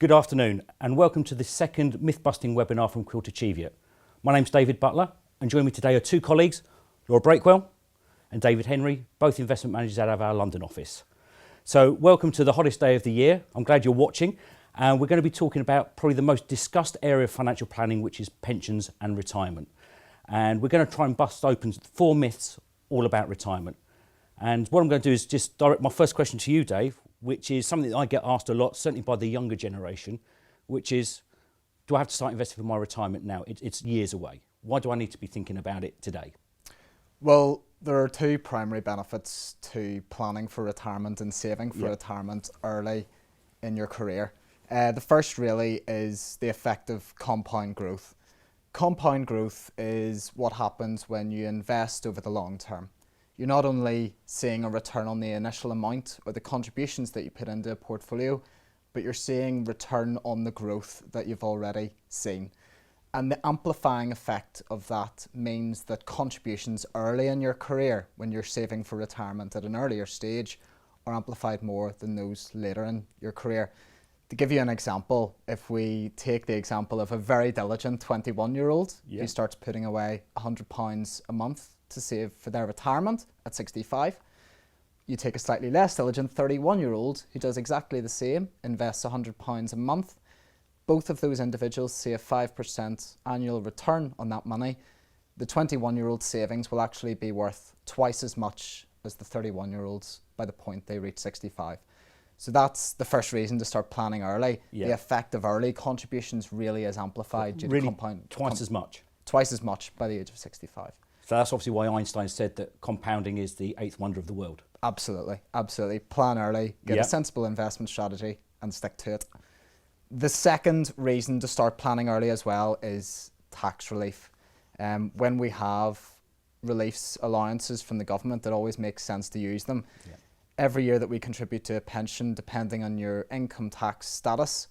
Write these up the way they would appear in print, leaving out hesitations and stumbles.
Good afternoon and welcome to the second myth-busting webinar from Quilter Cheviot. My name's David Butler and joining me today are two colleagues, Laura Breakwell and David Henry, both investment managers out of our London office. So welcome to the hottest day of the year. I'm glad you're watching, and we're going to be talking about probably the most discussed area of financial planning, which is pensions and retirement. And we're going to try and bust open 4 myths all about retirement. And what I'm going to do is just direct my first question to you, Dave, which is something that I get asked a lot, certainly by the younger generation, which is, do I have to start investing for my retirement now? It's years away. Why do I need to be thinking about it today? Well, there are 2 primary benefits to planning for retirement and saving for retirement early in your career. The first really is the effect of compound growth. Compound growth is what happens when you invest over the long term. You're not only seeing a return on the initial amount or the contributions that you put into a portfolio, but you're seeing return on the growth that you've already seen. And the amplifying effect of that means that contributions early in your career, when you're saving for retirement at an earlier stage, are amplified more than those later in your career. To give you an example, if we take the example of a very diligent 21-year-old who starts putting away £100 a month to save for their retirement at 65, you take a slightly less diligent 31-year-old who does exactly the same, invests £100 a month. Both of those individuals see a 5% annual return on that money. The 21-year-old savings will actually be worth twice as much as the 31-year-olds by the point they reach 65. So that's the first reason to start planning early. The effect of early contributions really is amplified due to compound. Twice as much? Twice as much by the age of 65. So that's obviously why Einstein said that compounding is the 8th wonder of the world. Absolutely, absolutely. Plan early, get a sensible investment strategy and stick to it. The second reason to start planning early as well is tax relief. When we have reliefs, allowances from the government, it always makes sense to use them. Every year that we contribute to a pension, depending on your income tax status,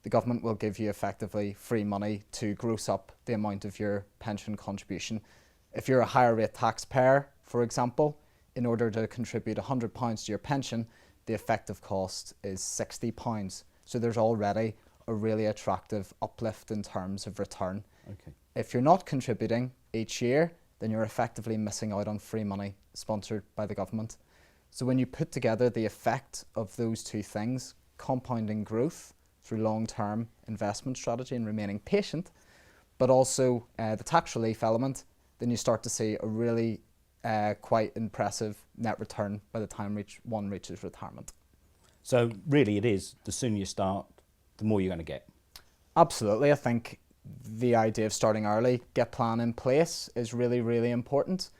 the government will give you effectively free money to gross up the amount of your pension contribution. If you're a higher rate taxpayer, for example, in order to contribute £100 to your pension, the effective cost is £60. So there's already a really attractive uplift in terms of return. If you're not contributing each year, then you're effectively missing out on free money sponsored by the government. So when you put together the effect of those 2 things, compounding growth through long-term investment strategy and remaining patient, but also the tax relief element, then you start to see a really quite impressive net return by the time one reaches retirement. So really it is, the sooner you start, the more you're going to get. Absolutely. I think the idea of starting early, get plan in place is really, really important.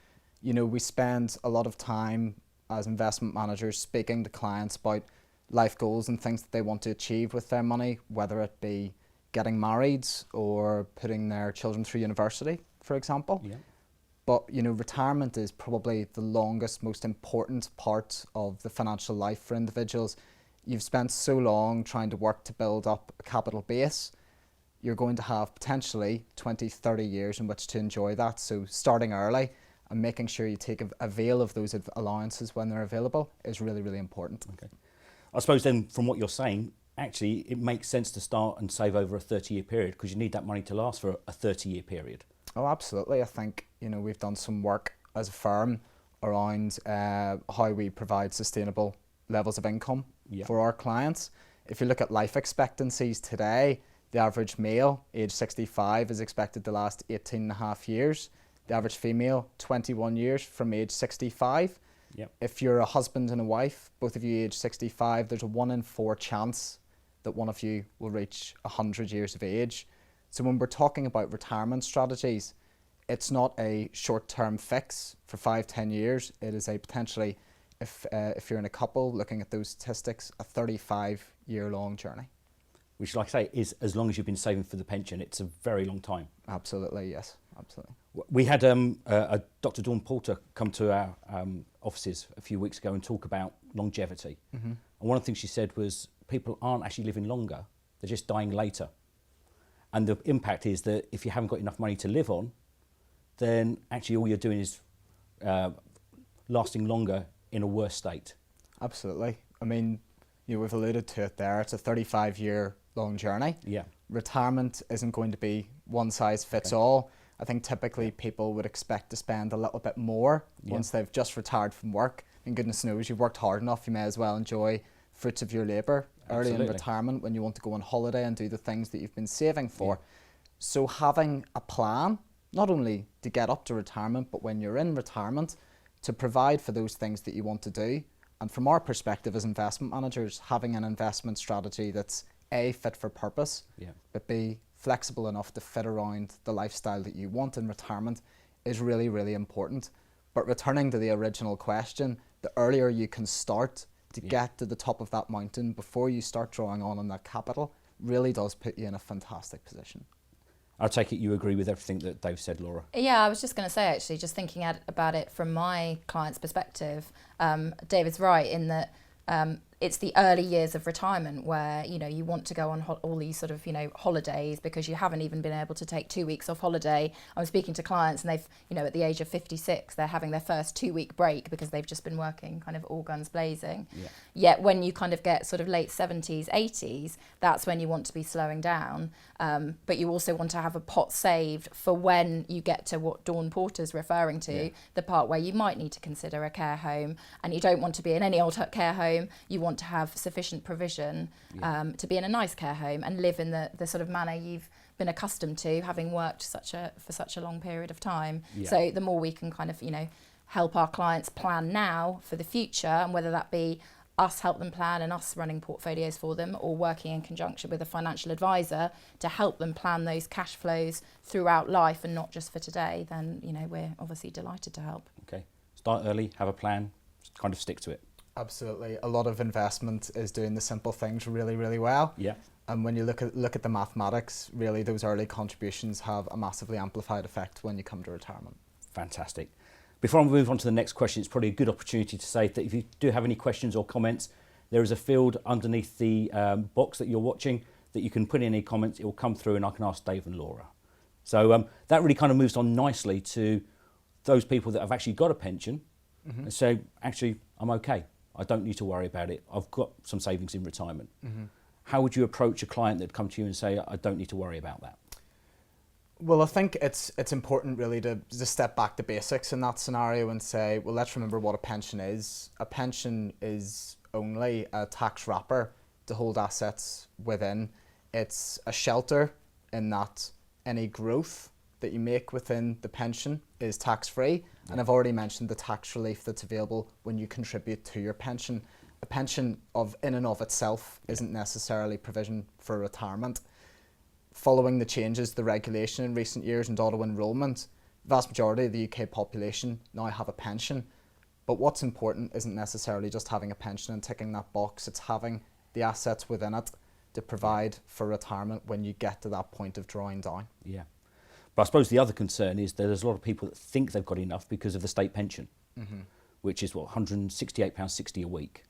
You know, we spend a lot of time as investment managers speaking to clients about life goals and things that they want to achieve with their money, whether it be getting married or putting their children through university, for example. But you know, retirement is probably the longest, most important part of the financial life for individuals. You've spent so long trying to work to build up a capital base. You're going to have potentially 20, 30 years in which to enjoy that. So starting early and making sure you take avail of those allowances when they're available is really, really important. I suppose then from what you're saying, actually it makes sense to start and save over a 30-year period because you need that money to last for a 30-year period. Oh, absolutely. I think, you know, we've done some work as a firm around how we provide sustainable levels of income for our clients. If you look at life expectancies today, the average male, age 65, is expected to last 18 and a half years. The average female, 21 years from age 65. If you're a husband and a wife, both of you age 65, there's a 1 in 4 chance that one of you will reach 100 years of age. So when we're talking about retirement strategies, it's not a short-term fix for 5-10 years. It is a potentially, if you're in a couple looking at those statistics, a 35-year-long journey. Which, like I say, is as long as you've been saving for the pension. It's a very long time. Absolutely, yes, absolutely. We had a Dr. Dawn Porter come to our offices a few weeks ago and talk about longevity. And one of the things she said was people aren't actually living longer, they're just dying later. And the impact is that if you haven't got enough money to live on, then actually all you're doing is lasting longer in a worse state. Absolutely. I mean, you know, we've alluded to it there. It's a 35-year lifelong journey. Yeah. Retirement isn't going to be one size fits all. I think typically people would expect to spend a little bit more once they've just retired from work. And goodness knows, you've worked hard enough, you may as well enjoy fruits of your labour early in retirement when you want to go on holiday and do the things that you've been saving for. So having a plan, not only to get up to retirement, but when you're in retirement, to provide for those things that you want to do. And from our perspective as investment managers, having an investment strategy that's A, fit for purpose, but B, flexible enough to fit around the lifestyle that you want in retirement is really, really important. But returning to the original question, the earlier you can start to get to the top of that mountain before you start drawing on that capital really does put you in a fantastic position. I take it you agree with everything that Dave said, Laura? Yeah, I was just going to say, actually, just thinking about it from my client's perspective, David's right in that it's the early years of retirement where, you know, you want to go on all these sort of, you know, holidays because you haven't even been able to take 2 weeks off holiday. I'm speaking to clients and they've, you know, at the age of 56, they're having their first 2-week break because they've just been working kind of all guns blazing. Yet when you kind of get sort of late 70s, 80s, that's when you want to be slowing down. But you also want to have a pot saved for when you get to what Dawn Porter's referring to, the part where you might need to consider a care home, and you don't want to be in any old care home. You want to have sufficient provision to be in a nice care home and live in the sort of manner you've been accustomed to, having worked for such a long period of time. So the more we can kind of, you know, help our clients plan now for the future, and whether that be us help them plan and us running portfolios for them, or working in conjunction with a financial advisor to help them plan those cash flows throughout life and not just for today, then, you know, we're obviously delighted to help. Okay. Start early, have a plan, kind of stick to it. Absolutely. A lot of investment is doing the simple things really, really well. And when you look at the mathematics, really those early contributions have a massively amplified effect when you come to retirement. Fantastic. Before I move on to the next question, it's probably a good opportunity to say that if you do have any questions or comments, there is a field underneath the box that you're watching that you can put in any comments. It will come through and I can ask Dave and Laura. So that really kind of moves on nicely to those people that have actually got a pension and say, actually, I'm okay. I don't need to worry about it. I've got some savings in retirement. How would you approach a client that come to you and say, I don't need to worry about that? Well, I think it's important really to step back to basics in that scenario and say, well, let's remember what a pension is. A pension is only a tax wrapper to hold assets within. It's a shelter in that any growth that you make within the pension is tax-free. And I've already mentioned the tax relief that's available when you contribute to your pension. A pension in and of itself isn't necessarily provision for retirement. Following the changes to the regulation in recent years and auto enrolment, the vast majority of the UK population now have a pension. But what's important isn't necessarily just having a pension and ticking that box, it's having the assets within it to provide for retirement when you get to that point of drawing down. Yeah. But I suppose the other concern is that there's a lot of people that think they've got enough because of the state pension, which is what, £168.60 a week.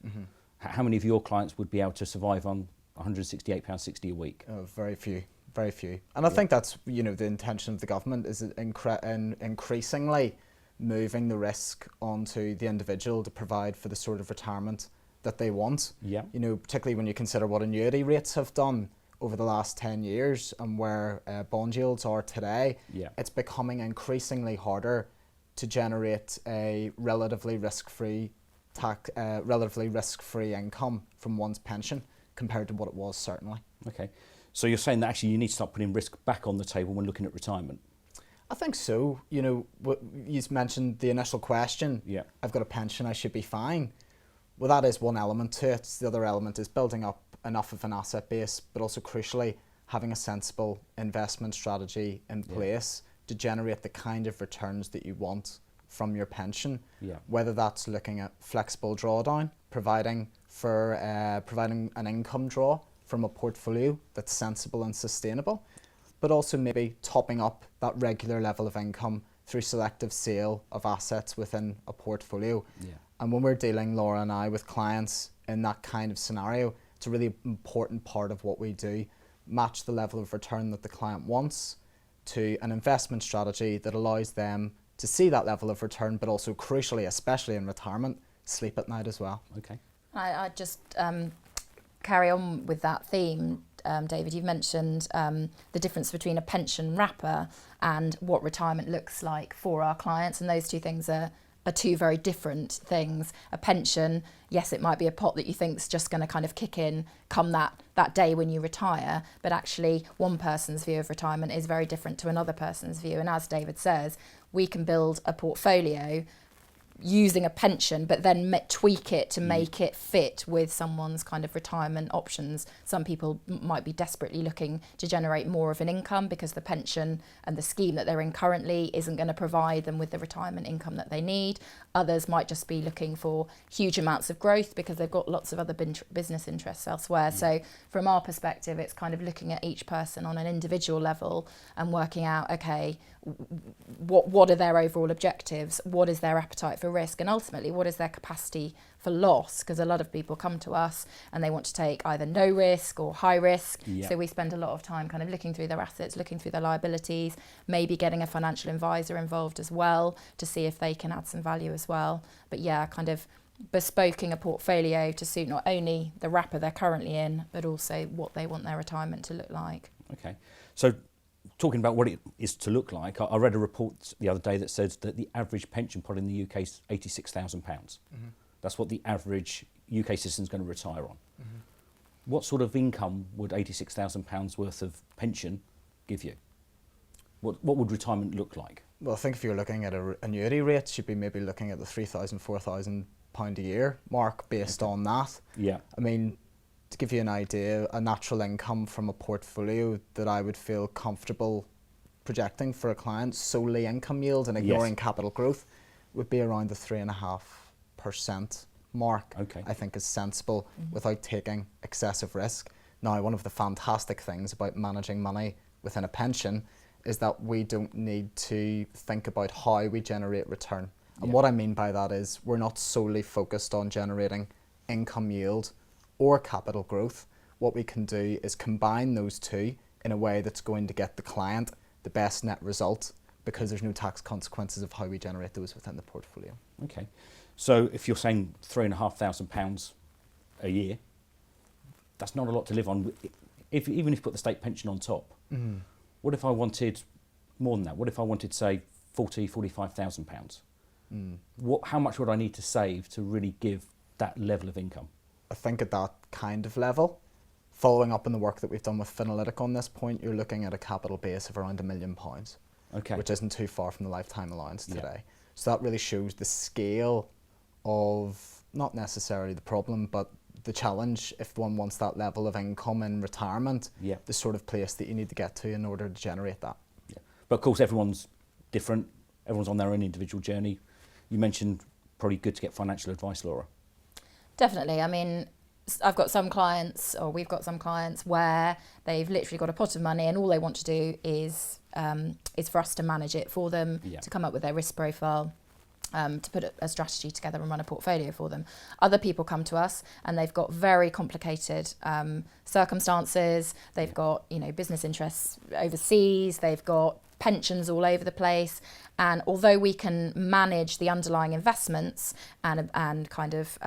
How many of your clients would be able to survive on £168.60 a week? Very few. Very few. And I think that's, you know, the intention of the government is increasingly moving the risk onto the individual to provide for the sort of retirement that they want. You know, particularly when you consider what annuity rates have done over the last 10 years and where bond yields are today, it's becoming increasingly harder to generate a relatively risk-free income from one's pension compared to what it was, certainly. Okay. So you're saying that actually you need to start putting risk back on the table when looking at retirement? I think so. You know, you mentioned the initial question, I've got a pension, I should be fine. Well, that is one element to it. The other element is building up enough of an asset base, but also crucially, having a sensible investment strategy in place to generate the kind of returns that you want from your pension. Whether that's looking at flexible drawdown, providing an income draw from a portfolio that's sensible and sustainable, but also maybe topping up that regular level of income through selective sale of assets within a portfolio. And when we're dealing, Laura and I, with clients in that kind of scenario, it's a really important part of what we do. Match the level of return that the client wants to an investment strategy that allows them to see that level of return, but also crucially, especially in retirement, sleep at night as well. Okay. I just carry on with that theme. David, you've mentioned the difference between a pension wrapper and what retirement looks like for our clients, and those two things are two very different things. A pension, yes, it might be a pot that you think is just going to kind of kick in come that day when you retire, but actually one person's view of retirement is very different to another person's view. And as David says, we can build a portfolio using a pension, but then tweak it to make it fit with someone's kind of retirement options. Some people might be desperately looking to generate more of an income because the pension and the scheme that they're in currently isn't going to provide them with the retirement income that they need. Others might just be looking for huge amounts of growth because they've got lots of other business interests elsewhere. So from our perspective, it's kind of looking at each person on an individual level and working out, okay, what are their overall objectives? What is their appetite for risk? And ultimately, what is their capacity for loss? Because a lot of people come to us and they want to take either no risk or high risk. Yeah. So we spend a lot of time kind of looking through their assets, looking through their liabilities, maybe getting a financial advisor involved as well to see if they can add some value as well. But yeah, kind of bespoking a portfolio to suit not only the wrapper they're currently in, but also what they want their retirement to look like. Okay. So talking about what it is to look like, I read a report the other day that says that the average pension pot in the UK is £86,000. That's what the average UK citizen is going to retire on. What sort of income would £86,000 worth of pension give you? What would retirement look like? Well, I think if you're looking at annuity rates, you'd be maybe looking at the £3,000, £4,000 a year mark based on that. Yeah. I mean, to give you an idea, a natural income from a portfolio that I would feel comfortable projecting for a client, solely income yield and ignoring capital growth, would be around the 3.5% mark. Okay. I think is sensible without taking excessive risk. Now, one of the fantastic things about managing money within a pension is that we don't need to think about how we generate return. And what I mean by that is we're not solely focused on generating income yield or capital growth. What we can do is combine those two in a way that's going to get the client the best net result because there's no tax consequences of how we generate those within the portfolio. Okay. So if you're saying £3,500 a year, that's not a lot to live on. Even if you put the state pension on top, what if I wanted more than that? What if I wanted, say, £45,000? How much would I need to save to really give that level of income? I think at that kind of level, following up on the work that we've done with Finalytic on this point, you're looking at a capital base of around £1 million, which isn't too far from the lifetime allowance today. So that really shows the scale of, not necessarily the problem, but the challenge if one wants that level of income in retirement, the sort of place that you need to get to in order to generate that. But of course, everyone's different. Everyone's on their own individual journey. You mentioned probably good to get financial advice, Laura. Definitely. I mean, I've got some clients, or we've got some clients where they've literally got a pot of money and all they want to do is for us to manage it for them, to come up with their risk profile, to put a strategy together and run a portfolio for them. Other people come to us and they've got very complicated circumstances. They've got, business interests overseas. They've got pensions all over the place. And although we can manage the underlying investments and kind of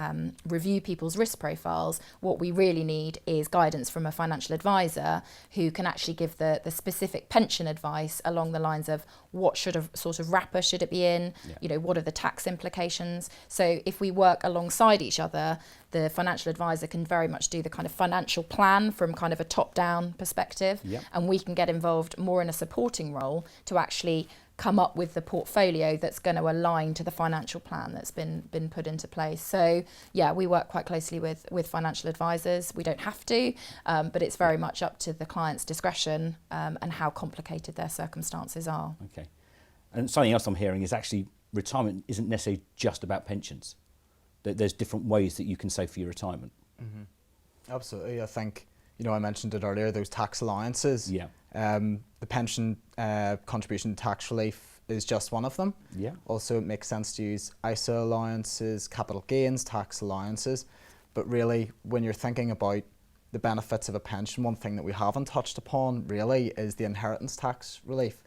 review people's risk profiles, what we really need is guidance from a financial advisor who can actually give the specific pension advice along the lines of what sort of wrapper should it be in, what are the tax implications. So if we work alongside each other, the financial advisor can very much do the kind of financial plan from kind of a top-down perspective, and we can get involved more in a supporting role to actually come up with the portfolio that's going to align to the financial plan that's been put into place. So we work quite closely with financial advisors. We don't have to, but it's very much up to the client's discretion and how complicated their circumstances are. Okay. And something else I'm hearing is actually retirement isn't necessarily just about pensions. There's different ways that you can save for your retirement. Absolutely. I think, I mentioned it earlier, those tax allowances. The pension contribution tax relief is just one of them. Also, it makes sense to use ISA allowances, capital gains tax allowances. But really, when you're thinking about the benefits of a pension, one thing that we haven't touched upon really is the inheritance tax relief.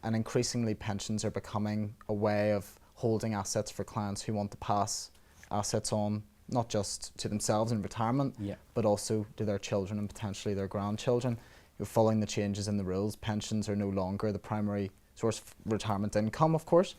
And increasingly, pensions are becoming a way of holding assets for clients who want to pass assets on not just to themselves in retirement, but also to their children and potentially their grandchildren. Following the changes in the rules, pensions are no longer the primary source of retirement income, of course.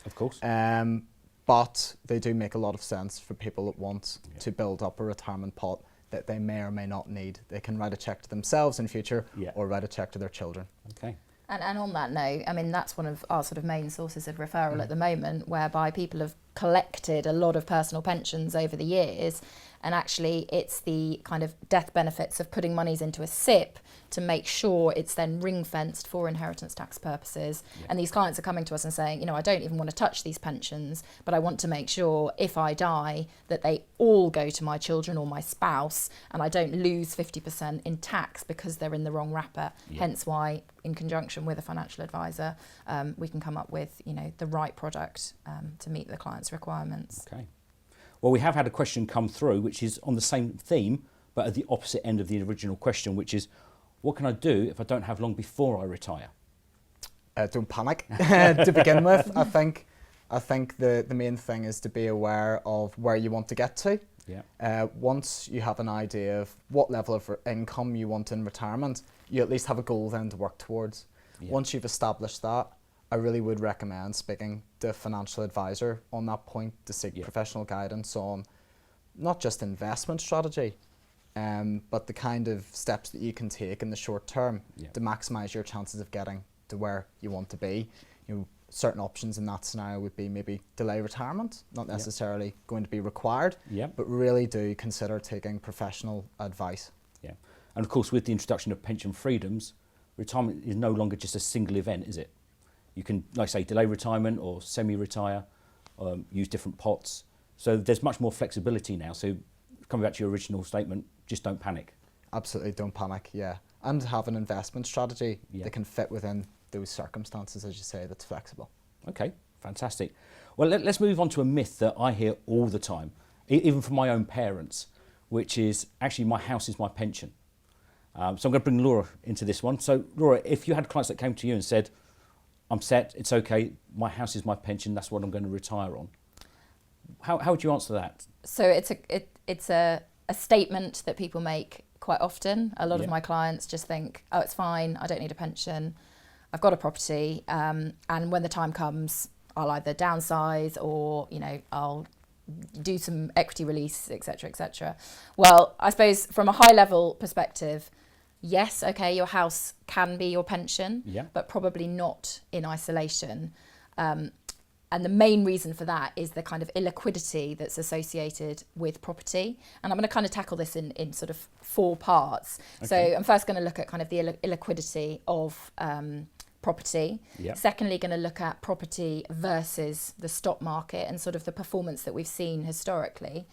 But they do make a lot of sense for people that want to build up a retirement pot that they may or may not need. They can write a cheque to themselves in future or write a cheque to their children. Okay. And on that note, I mean, that's one of our sort of main sources of referral at the moment, whereby people have collected a lot of personal pensions over the years, and actually it's the kind of death benefits of putting monies into a SIP to make sure it's then ring fenced for inheritance tax purposes. And these clients are coming to us and saying, you know, I don't even want to touch these pensions, but I want to make sure if I die that they all go to my children or my spouse, and I don't lose 50% in tax because they're in the wrong wrapper. Hence why, in conjunction with a financial advisor, we can come up with, you know, the right product to meet the client's requirements. Okay. Well, we have had a question come through which is on the same theme, but at the opposite end of the original question, which is, what can I do if I don't have long before I retire? Don't panic. To begin with, I think the main thing is to be aware of where you want to get to. Once you have an idea of what level of income you want in retirement, you at least have a goal then to work towards. Once you've established that, I really would recommend speaking to a financial advisor on that point to seek professional guidance on not just investment strategy, but the kind of steps that you can take in the short term to maximise your chances of getting to where you want to be. You know, certain options in that scenario would be maybe delay retirement, not necessarily going to be required, but really do consider taking professional advice. And of course, with the introduction of pension freedoms, retirement is no longer just a single event, is it? You can, like I say, delay retirement or semi-retire, use different pots. So there's much more flexibility now. So coming back to your original statement, just don't panic. Absolutely, don't panic, and have an investment strategy that can fit within those circumstances, as you say, that's flexible. Okay, fantastic. Well, let's move on to a myth that I hear all the time, even from my own parents, which is actually my house is my pension. So I'm going to bring Laura into this one. So Laura, if you had clients that came to you and said, I'm set, it's okay, my house is my pension, that's what I'm going to retire on, how would you answer that? So it's a statement that people make quite often. A lot of my clients just think, oh, it's fine, I don't need a pension, I've got a property, and when the time comes, I'll either downsize or, you know, I'll do some equity release, etc., etc. Well, I suppose from a high level perspective, yes, okay, your house can be your pension, but probably not in isolation. And the main reason for that is the kind of illiquidity that's associated with property. And I'm going to kind of tackle this in sort of 4 parts. Okay. So I'm first going to look at kind of the illiquidity of property. Secondly, going to look at property versus the stock market and sort of the performance that we've seen historically.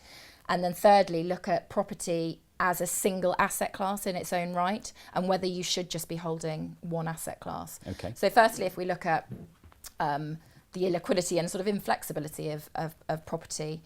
And then thirdly, look at property as a single asset class in its own right, and whether you should just be holding one asset class. Okay. So firstly, if we look at the illiquidity and sort of inflexibility of property,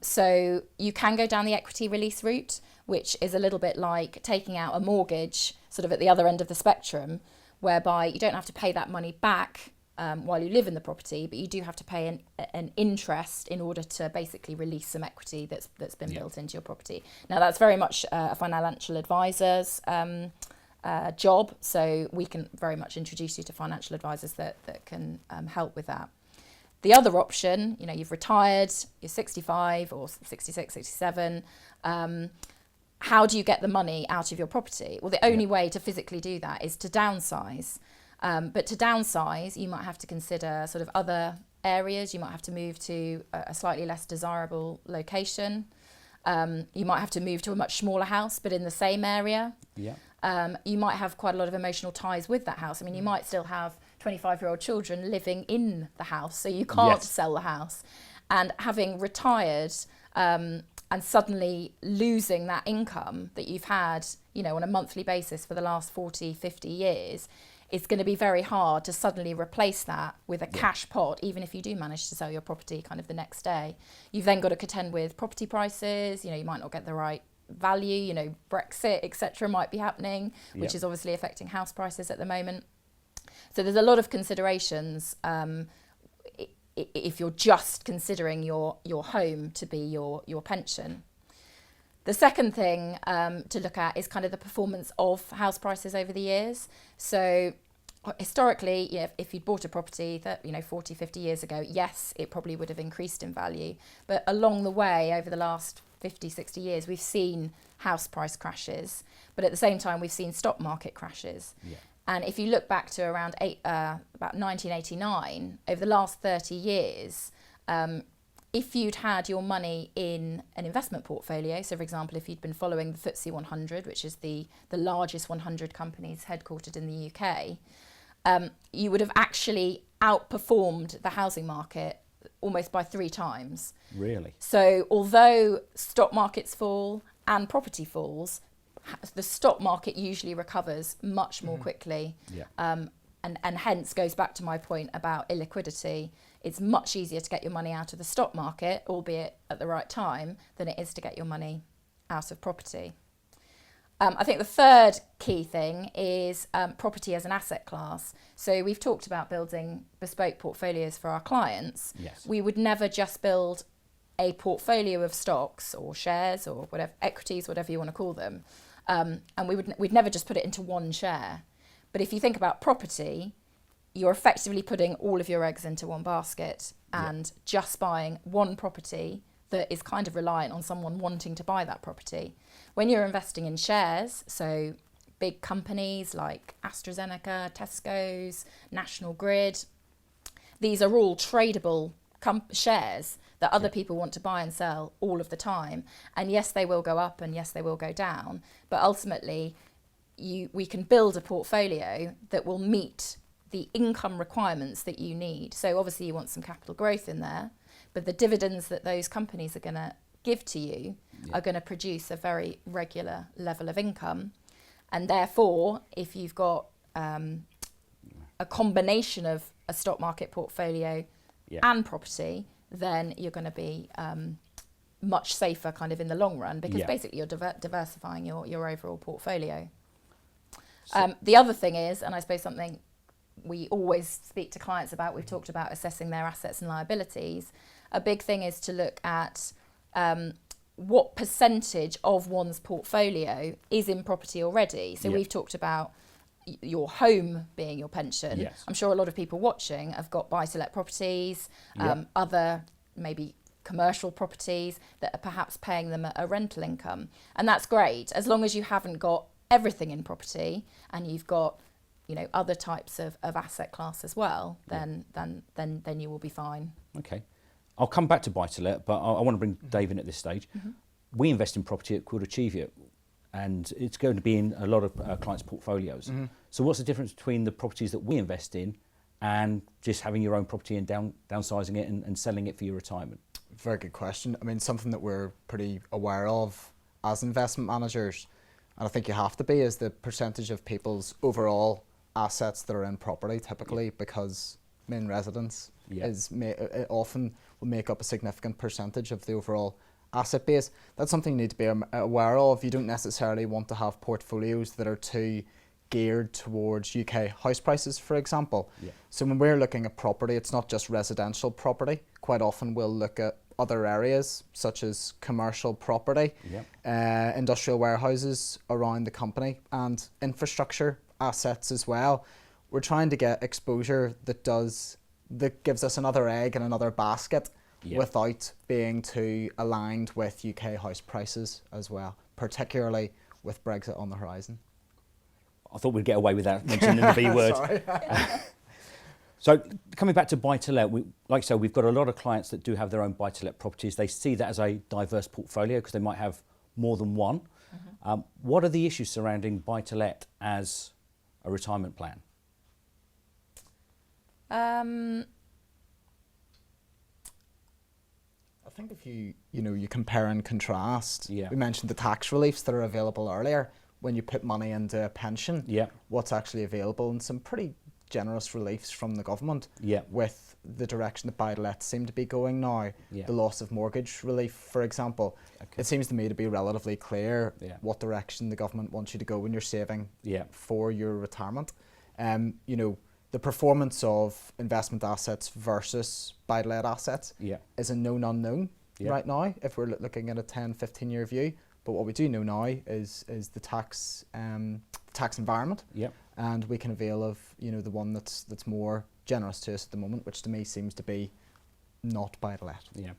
so you can go down the equity release route, which is a little bit like taking out a mortgage sort of at the other end of the spectrum, whereby you don't have to pay that money back while you live in the property, but you do have to pay an interest in order to basically release some equity that's been built into your property. Now, that's very much a financial advisor's job, so we can very much introduce you to financial advisors that can help with that. The other option, you know, you've retired, you're 65 or 66, 67, how do you get the money out of your property? Well, the only way to physically do that is to downsize. But to downsize, you might have to consider sort of other areas. You might have to move to a slightly less desirable location. You might have to move to a much smaller house, but in the same area. You might have quite a lot of emotional ties with that house. I mean, you might still have 25-year-old children living in the house, so you can't sell the house. And having retired and suddenly losing that income that you've had, you know, on a monthly basis for the last 40, 50 years, it's going to be very hard to suddenly replace that with a cash pot, even if you do manage to sell your property kind of the next day. You've then got to contend with property prices. You know, you might not get the right value, you know, Brexit, etc. might be happening, which is obviously affecting house prices at the moment. So there's a lot of considerations if you're just considering your home to be your pension. The second thing to look at is kind of the performance of house prices over the years. So historically, if you'd bought a property that 40, 50 years ago, yes, it probably would have increased in value. But along the way, over the last 50, 60 years, we've seen house price crashes. But at the same time, we've seen stock market crashes. Yeah. And if you look back to around about 1989, over the last 30 years, if you'd had your money in an investment portfolio, so for example, if you'd been following the FTSE 100, which is the largest 100 companies headquartered in the UK, you would have actually outperformed the housing market almost by 3 times. Really? So although stock markets fall and property falls, the stock market usually recovers much more quickly. Yeah. And hence goes back to my point about illiquidity. It's much easier to get your money out of the stock market, albeit at the right time, than it is to get your money out of property. I think the third key thing is property as an asset class. So we've talked about building bespoke portfolios for our clients. Yes. We would never just build a portfolio of stocks or shares or whatever, equities, whatever you want to call them. And we'd never just put it into one share. But if you think about property, you're effectively putting all of your eggs into one basket and just buying one property that is kind of reliant on someone wanting to buy that property. When you're investing in shares, so big companies like AstraZeneca, Tesco's, National Grid, these are all tradable shares that other people want to buy and sell all of the time. And yes, they will go up and yes, they will go down. But ultimately, we can build a portfolio that will meet the income requirements that you need. So obviously you want some capital growth in there, but the dividends that those companies are going to give to you are going to produce a very regular level of income. And therefore, if you've got a combination of a stock market portfolio and property, then you're going to be much safer kind of in the long run, because basically you're diversifying your overall portfolio. The other thing is, and I suppose something we always speak to clients about, we've talked about assessing their assets and liabilities. A big thing is to look at what percentage of one's portfolio is in property already. So we've talked about your home being your pension. Yes. I'm sure a lot of people watching have got buy-to-let properties, other maybe commercial properties that are perhaps paying them a rental income. And that's great, as long as you haven't got everything in property and you've got other types of asset class as well, then you will be fine. Okay. I'll come back to buy-to-let, but I want to bring Dave in at this stage. Mm-hmm. We invest in property at Quilter Cheviot, and it's going to be in a lot of clients' portfolios. Mm-hmm. So what's the difference between the properties that we invest in and just having your own property and downsizing it and selling it for your retirement? Very good question. I mean, something that we're pretty aware of as investment managers, and I think you have to be, is the percentage of people's overall assets that are in property, typically, because main residence often will make up a significant percentage of the overall asset base. That's something you need to be aware of. You don't necessarily want to have portfolios that are too geared towards UK house prices, for example. Yeah. So when we're looking at property, it's not just residential property. Quite often we'll look at other areas such as commercial property, industrial warehouses around the company, and infrastructure assets as well. We're trying to get exposure that gives us another egg in another basket without being too aligned with UK house prices as well, particularly with Brexit on the horizon. I thought we'd get away with that, mentioning the B word. So coming back to buy-to-let, like I said, we've got a lot of clients that do have their own buy-to-let properties. They see that as a diverse portfolio because they might have more than one. Mm-hmm. What are the issues surrounding buy-to-let as a retirement plan? I think if you compare and contrast, we mentioned the tax reliefs that are available earlier when you put money into a pension, what's actually available, and some pretty generous reliefs from the government with the direction that buy-to-let seem to be going now. The loss of mortgage relief, for example. Okay. It seems to me to be relatively clear what direction the government wants you to go when you're saving for your retirement. The performance of investment assets versus buy-to-let assets is a known unknown right now if we're looking at a 10, 15-year view. But what we do know now is the tax environment, Yep. and we can avail of the one that's more generous to us at the moment, which to me seems to be not buy to let. Yeah.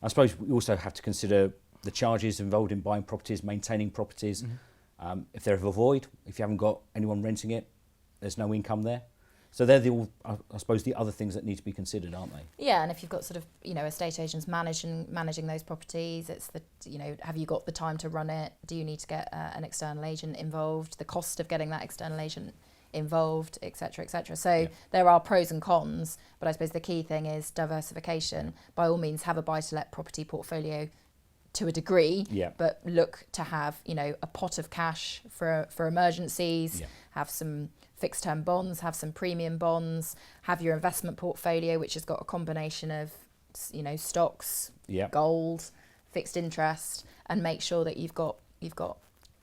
I suppose we also have to consider the charges involved in buying properties, maintaining properties. If they're of a void, if you haven't got anyone renting it, there's no income there. So they're I suppose the other things that need to be considered, aren't they? Yeah, and if you've got sort of, estate agents managing those properties, it's have you got the time to run it? Do you need to get an external agent involved? The cost of getting that external agent involved, etc., etc. So there are pros and cons, but I suppose the key thing is diversification. By all means, have a buy-to-let property portfolio to a degree, but look to have a pot of cash for emergencies. Have some fixed-term bonds, have some premium bonds, have your investment portfolio, which has got a combination of stocks, gold, fixed interest, and make sure that you've got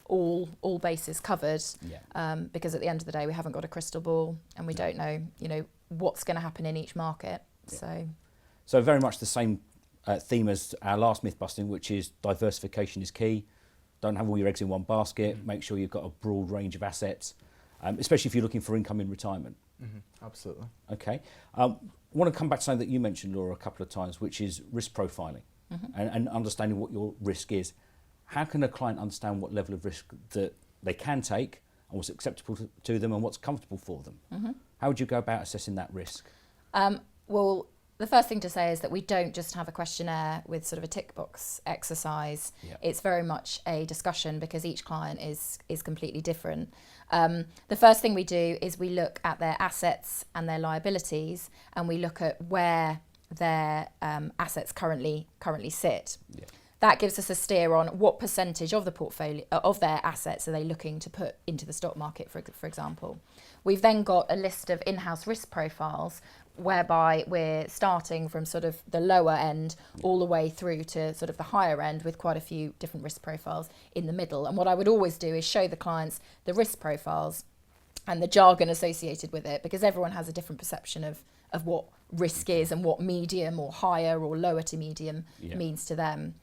all bases covered, because at the end of the day we haven't got a crystal ball and we don't know what's going to happen in each market. So very much the same theme as our last myth busting, which is diversification is key. Don't have all your eggs in one basket. Make sure you've got a broad range of assets, especially if you're looking for income in retirement. Absolutely. Okay. I want to come back to something that you mentioned, Laura, a couple of times, which is risk profiling and understanding what your risk is. How can a client understand what level of risk that they can take and what's acceptable to them and what's comfortable for them? How would you go about assessing that risk? Well, the first thing to say is that we don't just have a questionnaire with sort of a tick box exercise. It's very much a discussion because each client is completely different. The first thing we do is we look at their assets and their liabilities, and we look at where their assets currently sit. That gives us a steer on what percentage of the portfolio of their assets are they looking to put into the stock market, for example. We've then got a list of in-house risk profiles whereby we're starting from sort of the lower end all the way through to sort of the higher end with quite a few different risk profiles in the middle. And what I would always do is show the clients the risk profiles and the jargon associated with it, because everyone has a different perception of what risk is and what medium or higher or lower to medium means to them.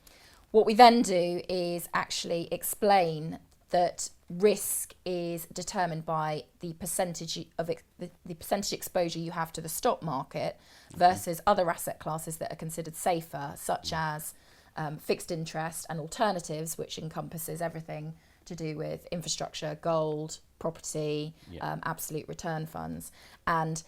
What we then do is actually explain that risk is determined by the percentage of the percentage exposure you have to the stock market versus other asset classes that are considered safer, such as fixed interest and alternatives, which encompasses everything to do with infrastructure, gold, property, absolute return funds. And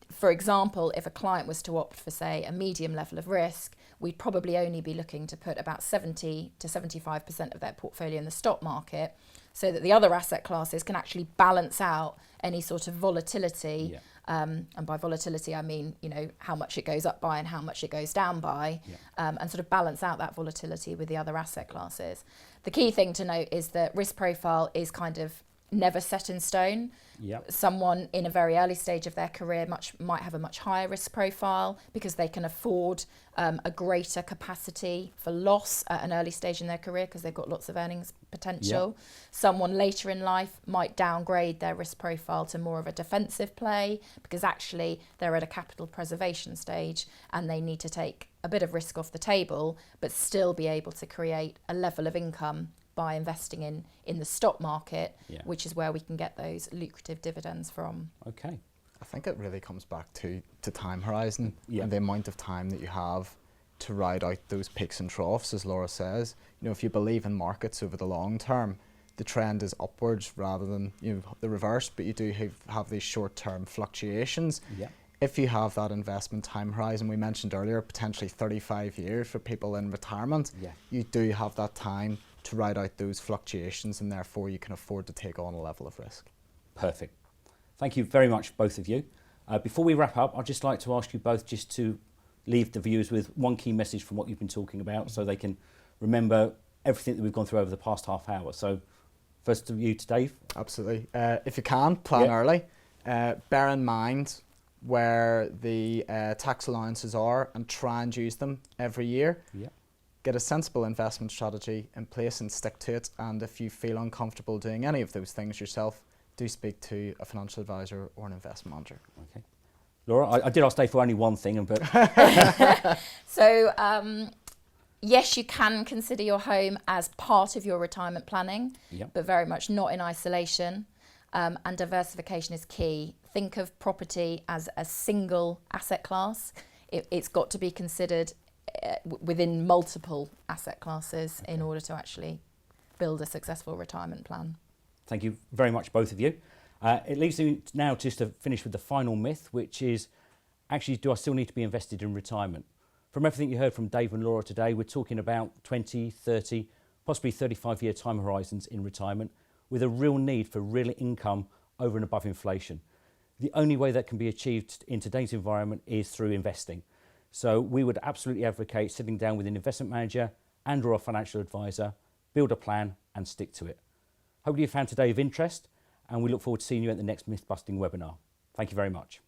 for example, if a client was to opt for, say, a medium level of risk, we'd probably only be looking to put about 70 to 75% of their portfolio in the stock market, so that the other asset classes can actually balance out any sort of volatility. And by volatility, I mean, how much it goes up by and how much it goes down by, and sort of balance out that volatility with the other asset classes. The key thing to note is that risk profile is kind of never set in stone. Someone in a very early stage of their career might have a much higher risk profile because they can afford a greater capacity for loss at an early stage in their career because they've got lots of earnings potential. Someone later in life might downgrade their risk profile to more of a defensive play because actually they're at a capital preservation stage and they need to take a bit of risk off the table but still be able to create a level of income by investing in the stock market, which is where we can get those lucrative dividends from. Okay. I think it really comes back to time horizon and the amount of time that you have to ride out those peaks and troughs, as Laura says. If you believe in markets over the long term, the trend is upwards rather than the reverse, but you do have these short-term fluctuations. If you have that investment time horizon, we mentioned earlier, potentially 35 years for people in retirement, you do have that time to ride out those fluctuations, and therefore you can afford to take on a level of risk. Perfect. Thank you very much, both of you. Before we wrap up, I'd just like to ask you both just to leave the viewers with one key message from what you've been talking about so they can remember everything that we've gone through over the past half hour. So first of you to Dave. Absolutely. If you can, plan early. Bear in mind where the tax allowances are and try and use them every year. Get a sensible investment strategy in place and stick to it. And if you feel uncomfortable doing any of those things yourself, do speak to a financial advisor or an investment manager. Okay. Laura, I did ask Dave for only one thing, but... So yes, you can consider your home as part of your retirement planning, Yep. but very much not in isolation. And diversification is key. Think of property as a single asset class. It's got to be considered within multiple asset classes in order to actually build a successful retirement plan. Thank you very much, both of you. It leaves me now just to finish with the final myth, which is actually, do I still need to be invested in retirement? From everything you heard from Dave and Laura today, we're talking about 20, 30, possibly 35-year time horizons in retirement, with a real need for real income over and above inflation. The only way that can be achieved in today's environment is through investing. So we would absolutely advocate sitting down with an investment manager and or a financial advisor, build a plan and stick to it. Hopefully you found today of interest, and we look forward to seeing you at the next Myth-Busting webinar. Thank you very much.